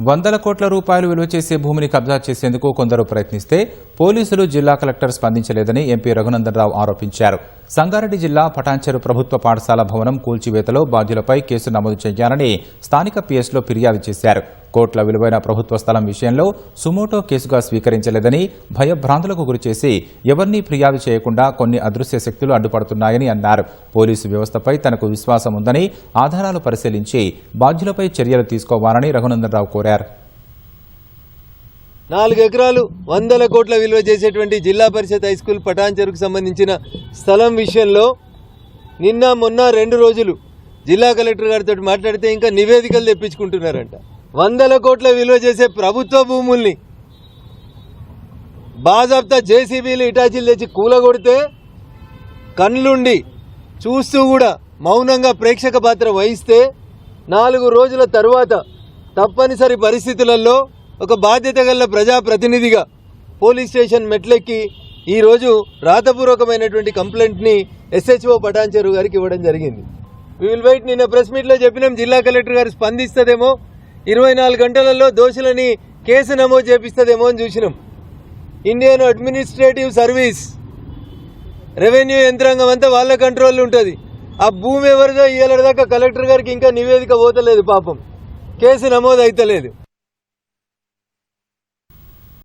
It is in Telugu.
వందల కోట్ల రూపాయలు విలువ చేసే భూమిని కబ్జా చేసేందుకు కొందరు ప్రయత్నిస్తే పోలీసులు జిల్లా కలెక్టర్ స్పందించలేదని ఎంపీ రఘునందన్ రావు ఆరోపించారు. సంగారెడ్డి జిల్లా పటాన్చెరు ప్రభుత్వ పాఠశాల భవనం కూల్చివేతలో బాధ్యులపై కేసు నమోదు చేయాలని స్థానిక పిఎస్లో ఫిర్యాదు చేశారు. కోట్ల విలువైన ప్రభుత్వ స్థలం విషయంలో సుమోటో కేసుగా స్వీకరించలేదని భయభ్రాంతులకు గురిచేసి ఎవరినీ ఫిర్యాదు చేయకుండా కొన్ని అదృశ్య శక్తులు అడ్డుపడుతున్నాయని అన్నారు. పోలీసు వ్యవస్థపై తనకు విశ్వాసం ఉందని ఆధారాలు పరిశీలించి బాధ్యులపై చర్యలు తీసుకోవాలని రఘునందన్ రావు కోరారు. 4 ఎకరాలు 100 కోట్ల విలువ చేసేటువంటి జిల్లా పరిషత్ హైస్కూల్ పటాన్చెరుకు సంబంధించిన స్థలం విషయంలో నిన్న మొన్న 2 రోజులు జిల్లా కలెక్టర్ గారితో మాట్లాడితే ఇంకా నివేదికలు తెప్పించుకుంటున్నారంట. 100 కోట్ల విలువ చేసే ప్రభుత్వ భూముల్ని బాజాబ్తా జేసీబీలు ఇటాచీలు తెచ్చి కూలగొడితే కన్నులుండి చూస్తూ కూడా మౌనంగా ప్రేక్షక పాత్ర వహిస్తే 4 రోజుల తరువాత తప్పనిసరి పరిస్థితులలో ఒక బాధ్యత గల ప్రజాప్రతినిధిగా పోలీస్ స్టేషన్ మెట్లెక్కి ఈరోజు రాతపూర్వకమైనటువంటి కంప్లైంట్ని ఎస్హెచ్ఓ పటాన్చెరు గారికి ఇవ్వడం జరిగింది. We will wait. నిన్న ప్రెస్ మీట్లో చెప్పినాం జిల్లా కలెక్టర్ గారు స్పందిస్తుందేమో, 24 గంటలలో దోషులని కేసు నమోదు చేపిస్తుందేమో అని చూసినాం. ఇండియన్ అడ్మినిస్ట్రేటివ్ సర్వీస్ రెవెన్యూ యంత్రాంగం అంతా వాళ్ళ కంట్రోల్లో ఉంటుంది. ఆ భూమి ఎవరిదో ఇయ్యాలదాకా కలెక్టర్ గారికి ఇంకా నివేదిక పోతలేదు, పాపం కేసు నమోదు అయితలేదు.